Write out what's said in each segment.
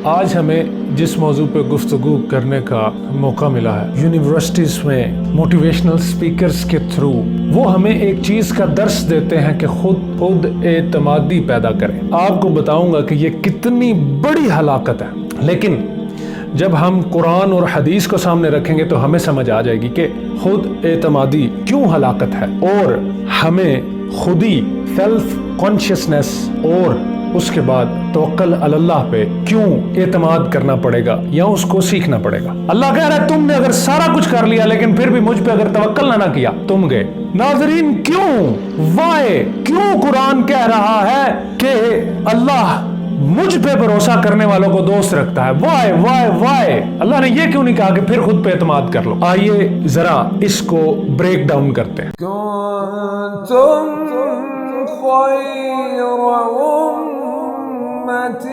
آج ہمیں جس موضوع پہ گفتگو کرنے کا موقع ملا ہے، یونیورسٹیز میں موٹیویشنل سپیکرز کے تھرو وہ ہمیں ایک چیز کا درس دیتے ہیں کہ خود اعتمادی پیدا کریں۔ آپ کو بتاؤں گا کہ یہ کتنی بڑی ہلاکت ہے، لیکن جب ہم قرآن اور حدیث کو سامنے رکھیں گے تو ہمیں سمجھ آ جائے گی کہ خود اعتمادی کیوں ہلاکت ہے، اور ہمیں خودی سیلف کانشیسنس اور اس کے بعد توکل علی اللہ پہ کیوں اعتماد کرنا پڑے گا یا اس کو سیکھنا پڑے گا۔ اللہ کہہ رہا ہے تم نے اگر سارا کچھ کر لیا لیکن پھر بھی مجھ پہ اگر توکل نہ کیا تم گئے۔ ناظرین کیوں؟ وائے؟ کیوں قرآن کہہ رہا ہے کہ اللہ مجھ پہ بھروسہ کرنے والوں کو دوست رکھتا ہے؟ وائے وائے وائے؟ اللہ نے یہ کیوں نہیں کہا کہ پھر خود پہ اعتماد کر لو؟ آئیے ذرا اس کو بریک ڈاؤن کرتے ہیں۔ كنتم خير أمة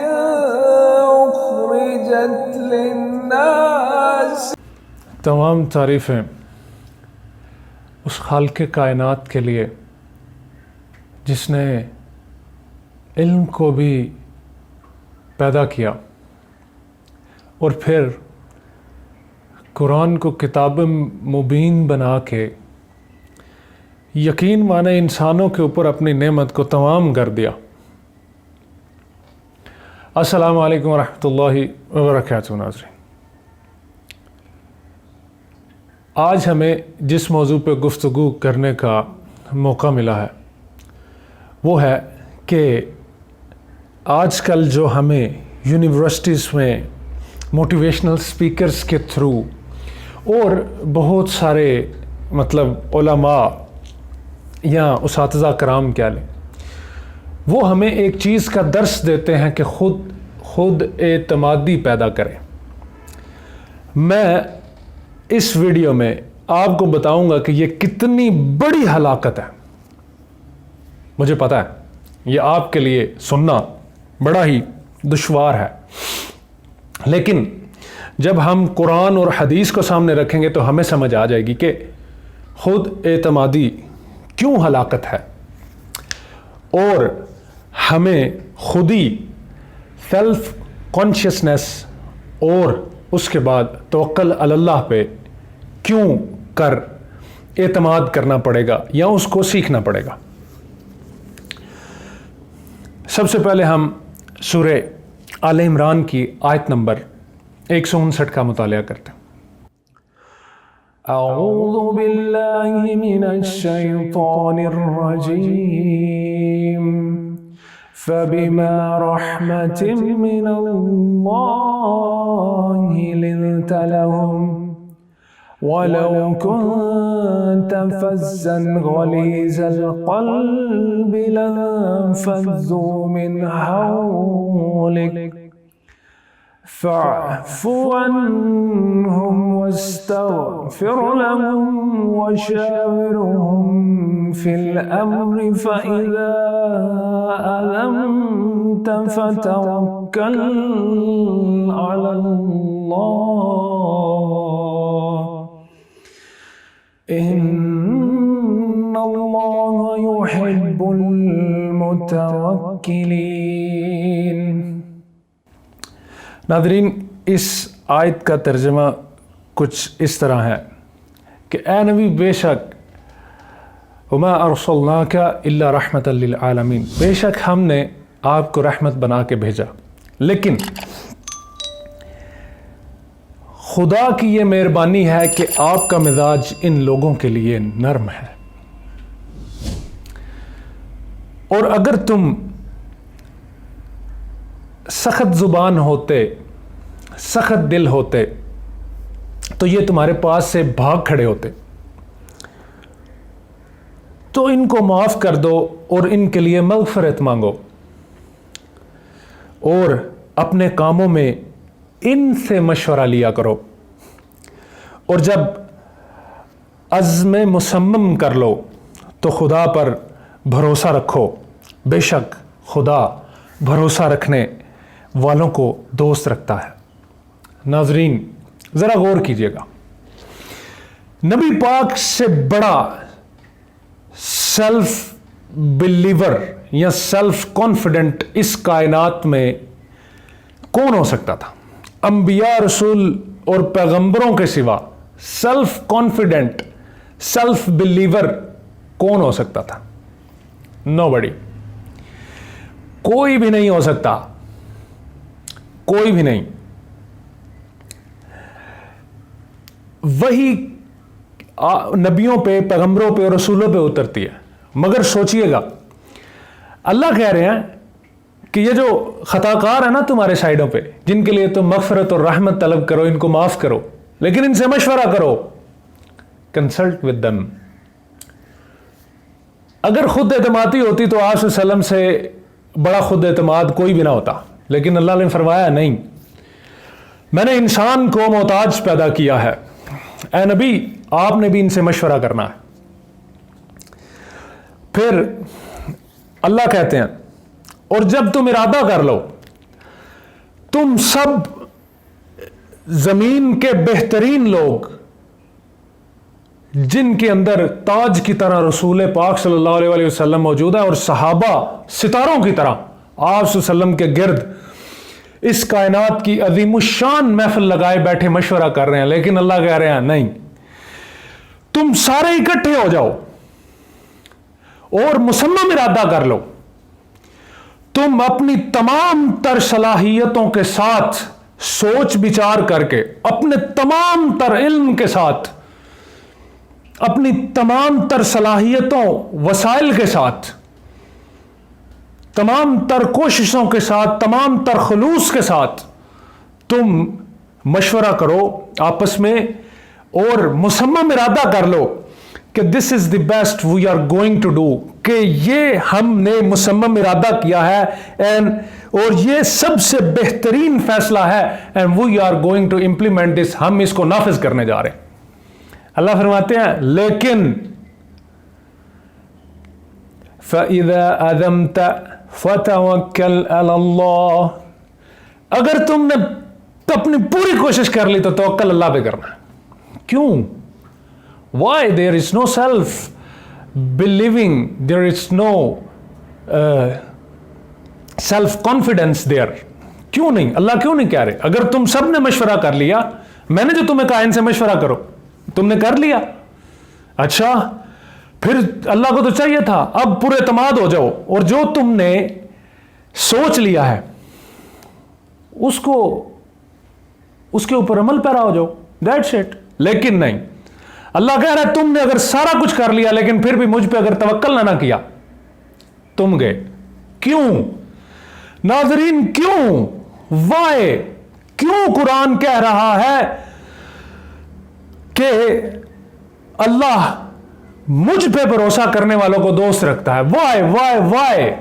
أخرجت للناس۔ تمام تعریفیں اس خالق کائنات کے لیے جس نے علم کو بھی پیدا کیا اور پھر قرآن کو کتاب مبین بنا کے یقین مانے انسانوں کے اوپر اپنی نعمت کو تمام کر دیا۔ السلام علیکم ورحمۃ اللہ وبرکاتہ۔ ناظرین، آج ہمیں جس موضوع پہ گفتگو کرنے کا موقع ملا ہے وہ ہے کہ آج کل جو ہمیں یونیورسٹیز میں موٹیویشنل سپیکرز کے تھرو اور بہت سارے علماء یا اساتذہ کرام کیا لیں، وہ ہمیں ایک چیز کا درس دیتے ہیں کہ خود اعتمادی پیدا کریں۔ میں اس ویڈیو میں آپ کو بتاؤں گا کہ یہ کتنی بڑی ہلاکت ہے۔ مجھے پتا ہے یہ آپ کے لیے سننا بڑا ہی دشوار ہے، لیکن جب ہم قرآن اور حدیث کو سامنے رکھیں گے تو ہمیں سمجھ آ جائے گی کہ خود اعتمادی کیوں ہلاکت ہے، اور ہمیں خودی سیلف کانشیسنس اور اس کے بعد توکل علی اللہ پہ کیوں کر اعتماد کرنا پڑے گا یا اس کو سیکھنا پڑے گا۔ سب سے پہلے ہم سورہ آل عمران کی آیت نمبر 159 کا مطالعہ کرتے ہیں۔ اعوذ باللہ من الشیطان الرجیم فبما رحمت من اللہ لنت لهم ولو كنت فظا غليظ القلب لانفضوا من حولك فاعف عنهم واستغفر لهم وشاورهم في الأمر فإذا أذمت فتوكل على الله إن الله يحب المتوكلين۔ ناظرین، اس آیت کا ترجمہ کچھ اس طرح ہے کہ اے نبی، بے شک وما ارسلناک الا رحمۃ للعالمین، بے شک ہم نے آپ کو رحمت بنا کے بھیجا، لیکن خدا کی یہ مہربانی ہے کہ آپ کا مزاج ان لوگوں کے لیے نرم ہے، اور اگر تم سخت زبان ہوتے، سخت دل ہوتے تو یہ تمہارے پاس سے بھاگ کھڑے ہوتے۔ تو ان کو معاف کر دو اور ان کے لیے مغفرت مانگو، اور اپنے کاموں میں ان سے مشورہ لیا کرو، اور جب عزم مصمم کر لو تو خدا پر بھروسہ رکھو، بے شک خدا بھروسہ رکھنے والوں کو دوست رکھتا ہے۔ ناظرین ذرا غور کیجئے گا، نبی پاک سے بڑا سیلف بلیور یا سیلف کانفیڈنٹ اس کائنات میں کون ہو سکتا تھا؟ انبیاء، رسول اور پیغمبروں کے سوا سیلف کانفیڈنٹ، سیلف بلیور کون ہو سکتا تھا؟ نو بڈی، کوئی بھی نہیں ہو سکتا، کوئی بھی نہیں۔ وہی نبیوں پہ، پیغمبروں پہ اور رسولوں پہ اترتی ہے، مگر سوچئے گا، اللہ کہہ رہے ہیں کہ یہ جو خطا کار ہے نا تمہارے سائڈوں پہ، جن کے لیے تم مغفرت اور رحمت طلب کرو، ان کو معاف کرو، لیکن ان سے مشورہ کرو، کنسلٹ ود دم۔ اگر خود اعتمادی ہوتی تو آپ صلی اللہ علیہ وسلم سے بڑا خود اعتماد کوئی بھی نہ ہوتا، لیکن اللہ نے فرمایا نہیں، میں نے انسان کو محتاج پیدا کیا ہے، اے نبی آپ نے بھی ان سے مشورہ کرنا ہے۔ پھر اللہ کہتے ہیں اور جب تم ارادہ کر لو، تم سب زمین کے بہترین لوگ جن کے اندر تاج کی طرح رسول پاک صلی اللہ علیہ وسلم موجود ہے، اور صحابہ ستاروں کی طرح آپ صلی اللہ علیہ وسلم کے گرد اس کائنات کی عظیم الشان محفل لگائے بیٹھے مشورہ کر رہے ہیں، لیکن اللہ کہہ رہے ہیں نہیں، تم سارے اکٹھے ہو جاؤ اور مصمم ارادہ کر لو، تم اپنی تمام تر صلاحیتوں کے ساتھ سوچ بچار کر کے، اپنے تمام تر علم کے ساتھ، اپنی تمام تر صلاحیتوں وسائل کے ساتھ، تمام تر کوششوں کے ساتھ، تمام تر خلوص کے ساتھ تم مشورہ کرو آپس میں اور مصمم ارادہ کر لو کہ this is the best we are going to do, کہ یہ ہم نے مصمم ارادہ کیا ہے اور یہ سب سے بہترین فیصلہ ہے، and we are going to implement this, ہم اس کو نافذ کرنے جا رہے ہیں۔ اللہ فرماتے ہیں لیکن فَإِذَا أَذَمْتَ فَتَوَكَّلْ عَلَى اللَّهِ، اگر تم نے اپنی پوری کوشش کر لی تو توکل اللہ پہ کرنا ہے۔ کیوں؟ Why? There is no self believing, there is no self confidence there. کیوں نہیں؟ اللہ کیوں نہیں کہہ رہے اگر تم سب نے مشورہ کر لیا، میں نے جو تمہیں کہا ان سے مشورہ کرو، تم نے کر لیا، اچھا پھر اللہ کو تو چاہیے تھا اب پورے اعتماد ہو جاؤ اور جو تم نے سوچ لیا ہے اس کے اوپر عمل پیرا ہو جاؤ، دیٹس اٹ۔ لیکن نہیں، اللہ کہہ رہا ہے تم نے اگر سارا کچھ کر لیا لیکن پھر بھی مجھ پہ اگر توکل نہ کیا، تم گئے۔ کیوں ناظرین؟ کیوں؟ وائے؟ کیوں قرآن کہہ رہا ہے کہ اللہ مجھ پہ بھروسہ کرنے والوں کو دوست رکھتا ہے؟ وائے وائے وائے؟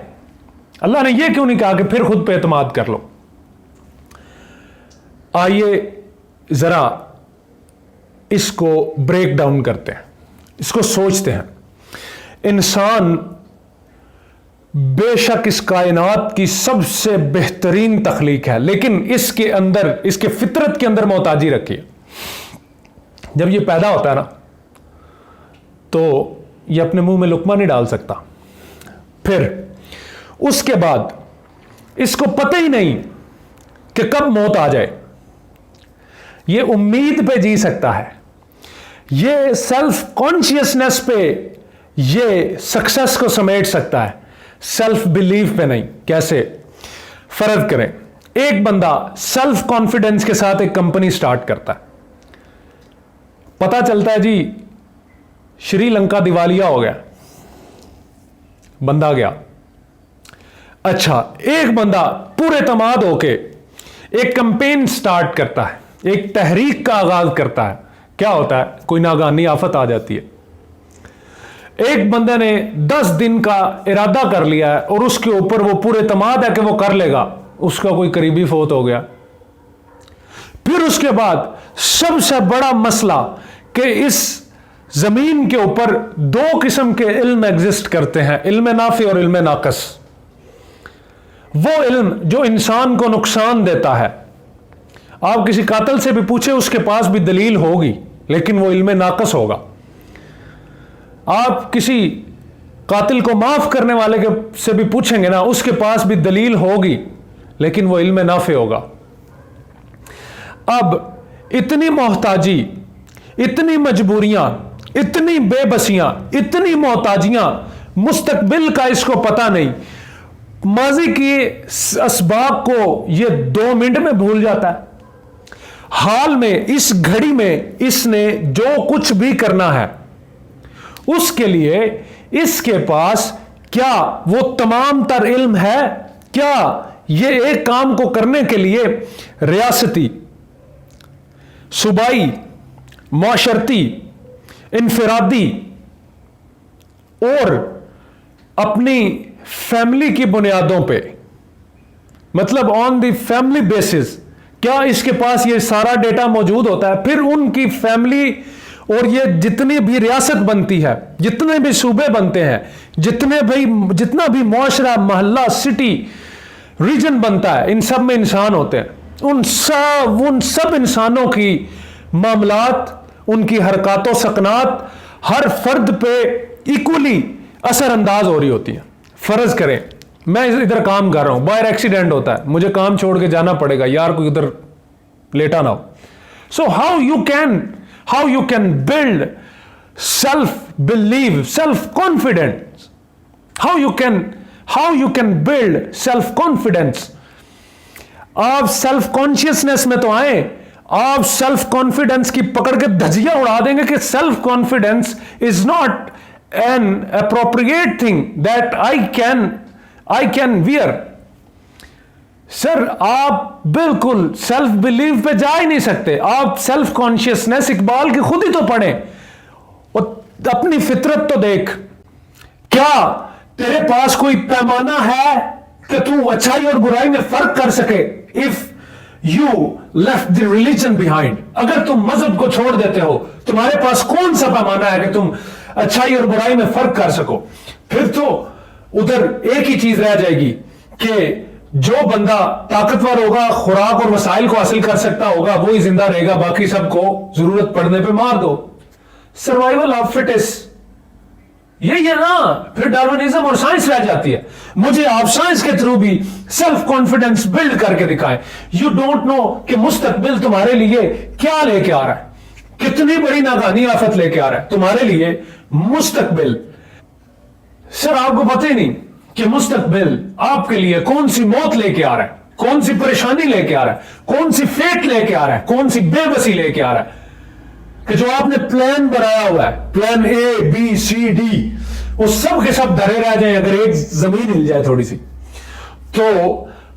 اللہ نے یہ کیوں نہیں کہا کہ پھر خود پہ اعتماد کر لو؟ آئیے ذرا اس کو بریک ڈاؤن کرتے ہیں، اس کو سوچتے ہیں۔ انسان بے شک اس کائنات کی سب سے بہترین تخلیق ہے، لیکن اس کے اندر، اس کے فطرت کے اندر محتاجی رکھی ہے۔ جب یہ پیدا ہوتا ہے نا تو یہ اپنے منہ میں لقمہ نہیں ڈال سکتا، پھر اس کے بعد اس کو پتہ ہی نہیں کہ کب موت آ جائے، یہ امید پہ جی سکتا ہے، یہ سیلف کانشیسنس پہ یہ سکسس کو سمیٹ سکتا ہے، سیلف بلیف پہ نہیں۔ کیسے؟ فرض کریں ایک بندہ سیلف کانفیڈنس کے ساتھ ایک کمپنی سٹارٹ کرتا ہے، پتا چلتا ہے جی شری لنکا دیوالیہ ہو گیا، بندہ گیا۔ اچھا ایک بندہ پورے اعتماد ہو کے ایک کمپین سٹارٹ کرتا ہے، ایک تحریک کا آغاز کرتا ہے، کیا ہوتا ہے؟ کوئی ناگہانی آفت آ جاتی ہے۔ ایک بندے نے 10 دن کا ارادہ کر لیا ہے اور اس کے اوپر وہ پورے اعتماد ہے کہ وہ کر لے گا، اس کا کوئی قریبی فوت ہو گیا۔ پھر اس کے بعد سب سے بڑا مسئلہ کہ اس زمین کے اوپر 2 قسم کے علم ایگزسٹ کرتے ہیں، علم نافع اور علم ناقص۔ وہ علم جو انسان کو نقصان دیتا ہے، آپ کسی قاتل سے بھی پوچھیں اس کے پاس بھی دلیل ہوگی لیکن وہ علم ناقص ہوگا۔ آپ کسی قاتل کو معاف کرنے والے سے بھی پوچھیں گے نا، اس کے پاس بھی دلیل ہوگی لیکن وہ علم نافع ہوگا۔ اب اتنی محتاجی, اتنی مجبوریاں, اتنی بے بسیاں, اتنی محتاجیاں, مستقبل کا اس کو پتہ نہیں, ماضی کی اسباق کو یہ 2 منٹ میں بھول جاتا ہے. حال میں, اس گھڑی میں اس نے جو کچھ بھی کرنا ہے اس کے لیے اس کے پاس کیا وہ تمام تر علم ہے؟ کیا یہ ایک کام کو کرنے کے لیے ریاستی, صوبائی, معاشرتی, انفرادی اور اپنی فیملی کی بنیادوں پہ, مطلب آن دی فیملی بیسس, کیا اس کے پاس یہ سارا ڈیٹا موجود ہوتا ہے؟ پھر ان کی فیملی اور یہ جتنی بھی ریاست بنتی ہے, جتنے بھی صوبے بنتے ہیں, جتنا بھی معاشرہ, محلہ, سٹی, ریجن بنتا ہے, ان سب میں انسان ہوتے ہیں. ان سب انسانوں کی معاملات, ان کی حرکات و سکنات ہر فرد پہ ایکولی اثر انداز ہو رہی ہوتی ہیں. فرض کریں میں ادھر کام کر رہا ہوں, باہر ایکسیڈنٹ ہوتا ہے, مجھے کام چھوڑ کے جانا پڑے گا, یار کوئی ادھر لیٹا نہ ہو. So how you can build self belief, self confidence, how you can build self confidence. آپ سیلف کانشیسنس میں تو آئیں, آپ سیلف کانفیڈنس کی پکڑ کے دھجیاں اڑا دیں گے کہ self confidence is not an appropriate thing that I can wear. سر آپ بالکل سیلف بلیو پہ جا ہی نہیں سکتے. آپ سیلف کانشیسنس اقبال کی خود ہی تو پڑھیں اور اپنی فطرت تو دیکھ. کیا تیرے پاس کوئی پیمانہ ہے کہ تو اچھائی اور برائی میں فرق کر سکے؟ if you left the religion behind, اگر تم مذہب کو چھوڑ دیتے ہو, تمہارے پاس کون سا پیمانہ ہے کہ تم اچھائی اور برائی میں فرق کر سکو؟ پھر تو ادھر ایک ہی چیز رہ جائے گی کہ جو بندہ طاقتور ہوگا, خوراک اور وسائل کو حاصل کر سکتا ہوگا, وہی زندہ رہے گا, باقی سب کو ضرورت پڑنے پہ مار دو. سروائیول آف فٹسٹ, یہی ہے نا. پھر ڈارونزم اور سائنس رہ جاتی ہے. مجھے آپ سائنس کے تھرو بھی سیلف کانفیڈنس بلڈ کر کے دکھائیں. یو ڈونٹ نو کہ مستقبل تمہارے لیے کیا لے کے آ رہا ہے, کتنی بڑی ناکانی آفت لے کے آ رہا ہے تمہارے لیے مستقبل. سر آپ کو پتہ ہی نہیں کہ مستقبل آپ کے لیے کون سی موت لے کے آ رہا ہے, کون سی پریشانی لے کے آ رہا ہے, کون سی فیٹ لے کے آ رہا ہے, کون سی بے بسی لے کے آ رہا ہے. کہ جو آپ نے پلان بنایا ہوا ہے, پلان اے بی سی ڈی, وہ سب کے سب دھرے رہ جائیں اگر ایک زمین ہل جائے تھوڑی سی. تو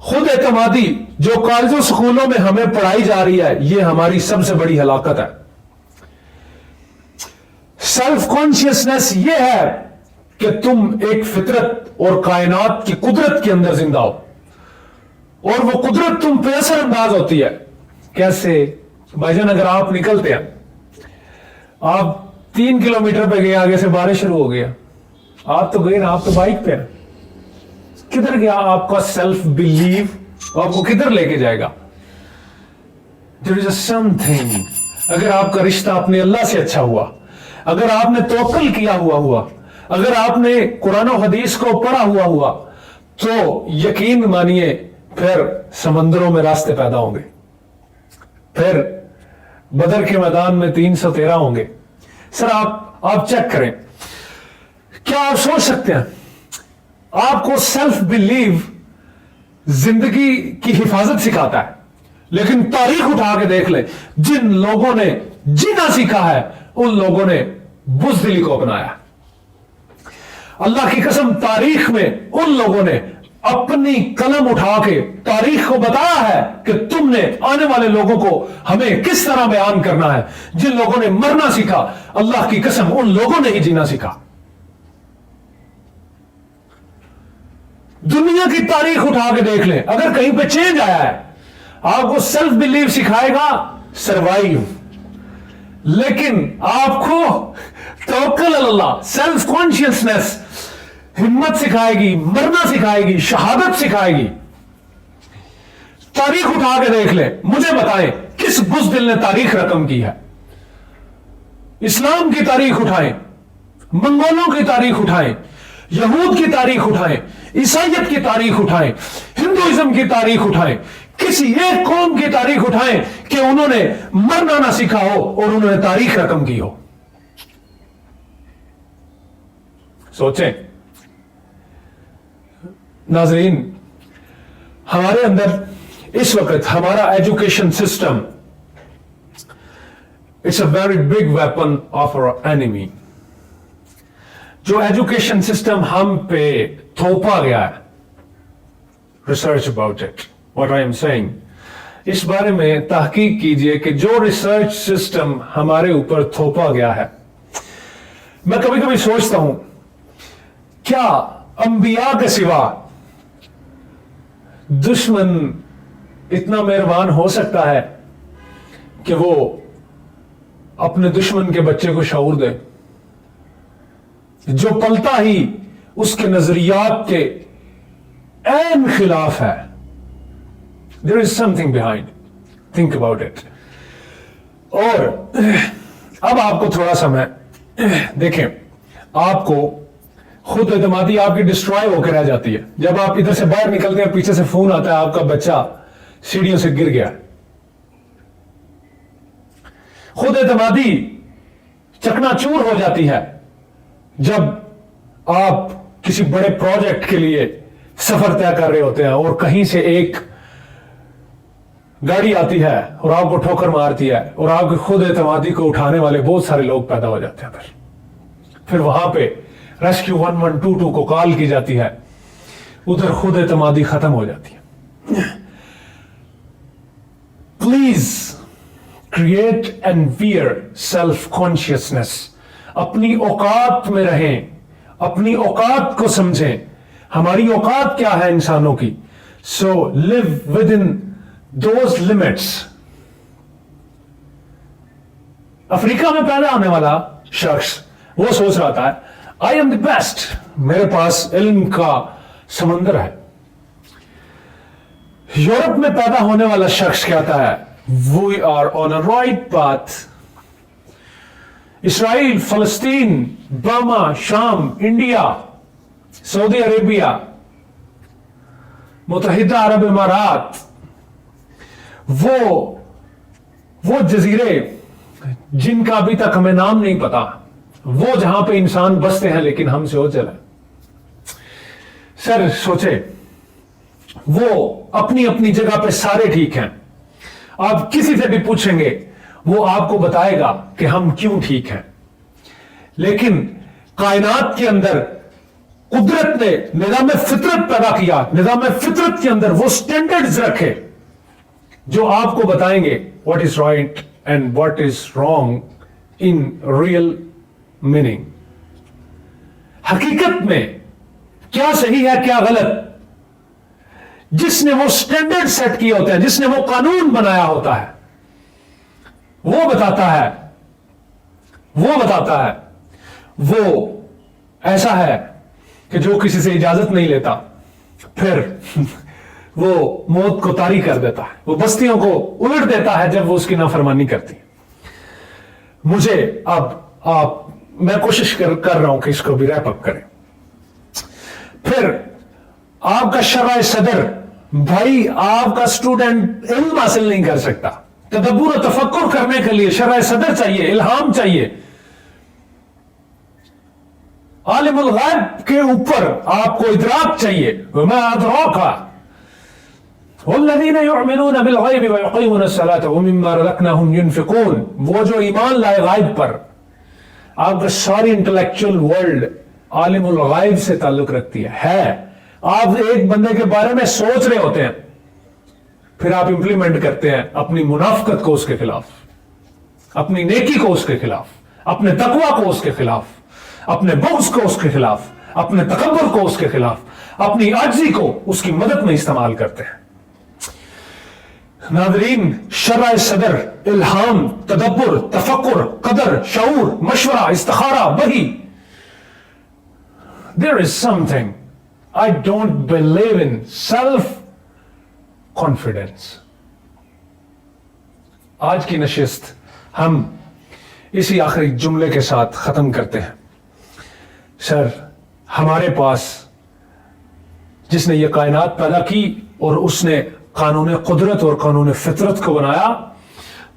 خود اعتمادی جو کالجوں سکولوں میں ہمیں پڑھائی جا رہی ہے, یہ ہماری سب سے بڑی ہلاکت ہے. سیلف کانشیسنس یہ ہے کہ تم ایک فطرت اور کائنات کی قدرت کے اندر زندہ ہو, اور وہ قدرت تم پہ اثر انداز ہوتی ہے. کیسے بھائی جان؟ اگر آپ نکلتے ہیں, آپ 3 کلومیٹر پہ گئے, آگے سے بارش شروع ہو گیا, آپ تو گئے نا, آپ تو بائک پہ ہیں, کدھر گیا آپ کا سیلف بلیو؟ آپ کو کدھر لے کے جائے گا؟ there is a something. اگر آپ کا رشتہ اپنے اللہ سے اچھا ہوا, اگر آپ نے توکل کیا ہوا, اگر آپ نے قرآن و حدیث کو پڑھا ہوا, تو یقین مانیے پھر سمندروں میں راستے پیدا ہوں گے, پھر بدر کے میدان میں 313 ہوں گے. سر آپ چیک کریں, کیا آپ سوچ سکتے ہیں آپ کو سیلف بلیو زندگی کی حفاظت سکھاتا ہے, لیکن تاریخ اٹھا کے دیکھ لیں, جن لوگوں نے جینا سیکھا ہے ان لوگوں نے بزدلی کو اپنایا. اللہ کی قسم, تاریخ میں ان لوگوں نے اپنی قلم اٹھا کے تاریخ کو بتایا ہے کہ تم نے آنے والے لوگوں کو ہمیں کس طرح بیان کرنا ہے. جن لوگوں نے مرنا سیکھا, اللہ کی قسم ان لوگوں نے ہی جینا سیکھا. دنیا کی تاریخ اٹھا کے دیکھ لیں, اگر کہیں پہ چینج آیا ہے, آپ کو سیلف بلیو سکھائے گا سروائیو, لیکن آپ کو توکل اللہ, سیلف کانشیسنس ہمت سکھائے گی, مرنا سکھائے گی, شہادت سکھائے گی. تاریخ اٹھا کے دیکھ لیں, مجھے بتائیں کس بزدل نے تاریخ رقم کی ہے؟ اسلام کی تاریخ اٹھائیں, منگولوں کی تاریخ اٹھائیں, یہود کی تاریخ اٹھائیں, عیسائیت کی تاریخ اٹھائیں, ہندوازم کی تاریخ اٹھائیں, کسی ایک قوم کی تاریخ اٹھائیں کہ کہ انہوں نے مرنا نہ سیکھا ہو اور انہوں نے تاریخ رقم کی ہو. سوچیں ناظرین، ہمارے اندر اس وقت ہمارا education system it's a very big weapon of our enemy. جو ایجوکیشن سسٹم ہم پہ تھوپا گیا ہے، research about it what I am seeing, اس بارے میں تحقیق کیجئے کہ جو ریسرچ سسٹم ہمارے اوپر تھوپا گیا ہے. میں کبھی کبھی سوچتا ہوں کیا انبیاء کے سوا دشمن اتنا مہربان ہو سکتا ہے کہ وہ اپنے دشمن کے بچے کو شعور دے جو پلتا ہی اس کے نظریات کے عین خلاف ہے. There is something behind. Think about it. اور اب آپ کو تھوڑا سا میں دیکھیں، آپ کو خود اعتمادی آپ کی ڈسٹرائے ہو کے رہ جاتی ہے جب آپ ادھر سے باہر نکلتے ہیں، پیچھے سے فون آتا ہے آپ کا بچہ سیڑھیوں سے گر گیا. خود اعتمادی چکنا چور ہو جاتی ہے جب آپ کسی بڑے پروجیکٹ کے لیے سفر طے کر رہے ہوتے ہیں اور کہیں سے ایک گاڑی آتی ہے اور آپ کو ٹھوکر مارتی ہے اور آپ کی خود اعتمادی کو اٹھانے والے بہت سارے لوگ پیدا ہو جاتے ہیں. پھر وہاں پہ ریسکیو 1122 کو کال کی جاتی ہے، ادھر خود اعتمادی ختم ہو جاتی ہے. Please create and where self consciousness. اپنی اوقات میں رہیں، اپنی اوقات کو سمجھیں. ہماری اوقات کیا ہے انسانوں کی؟ So live within those limits. افریقہ میں پیدا ہونے والا شخص وہ سوچ رہا تھا آئی ایم دی بیسٹ، میرے پاس علم کا سمندر ہے. یورپ میں پیدا ہونے والا شخص کہتا ہے we are on a right path. اسرائیل، فلسطین، برما، شام، انڈیا، سعودی عربیہ، متحدہ عرب امارات، وہ جزیرے جن کا ابھی تک ہمیں نام نہیں پتا، وہ جہاں پہ انسان بستے ہیں لیکن ہم سے ہو چلے. سر سوچے، وہ اپنی اپنی جگہ پہ سارے ٹھیک ہیں. آپ کسی سے بھی پوچھیں گے وہ آپ کو بتائے گا کہ ہم کیوں ٹھیک ہیں. لیکن کائنات کے اندر قدرت نے نظام فطرت پیدا کیا. نظام فطرت کے اندر وہ سٹینڈرڈز رکھے جو آپ کو بتائیں گے what is right and what is wrong in real meaning. حقیقت میں کیا صحیح ہے کیا غلط، جس نے وہ سٹینڈرڈ سیٹ کیے ہوتے ہیں، جس نے وہ قانون بنایا ہوتا ہے، وہ بتاتا ہے وہ ایسا ہے کہ جو کسی سے اجازت نہیں لیتا، پھر وہ موت کو طاری کر دیتا ہے، وہ بستیوں کو الٹ دیتا ہے جب وہ اس کی نافرمانی کرتی. مجھے میں کوشش کر رہا ہوں کہ اس کو بھی ریپ اپ کریں. پھر آپ کا شرع صدر، بھائی آپ کا اسٹوڈنٹ علم حاصل نہیں کر سکتا، تدبر و تفکر کرنے کے لیے شرع صدر چاہیے، الہام چاہیے. عالم الغیب کے اوپر آپ کو ادراک چاہیے. وما ادراک والذین یؤمنون بالغیب ویقیمون الصلاة ومما رزقناہم ینفقون. وہ جو ایمان لائے غائب پر. آپ کا ساری انٹلیکچوئل ورلڈ عالم الغیب سے تعلق رکھتی ہے. آپ ایک بندے کے بارے میں سوچ رہے ہوتے ہیں، پھر آپ امپلیمنٹ کرتے ہیں اپنی منافقت کو اس کے خلاف، اپنی نیکی کو اس کے خلاف، اپنے تقوی کو اس کے خلاف، اپنے بغض کو اس کے خلاف، اپنے تکبر کو اس کے خلاف، اپنی عاجزی کو اس کی مدد میں استعمال کرتے ہیں. ناظرین، شرع صدر، الہام، تدبر، تفکر، قدر، شعور، مشورہ، استخارہ، وحی. There is something. I don't believe in self-confidence. آج کی نشست ہم اسی آخری جملے کے ساتھ ختم کرتے ہیں. سر، ہمارے پاس جس نے یہ کائنات پیدا کی اور اس نے قانون قدرت اور قانون فطرت کو بنایا،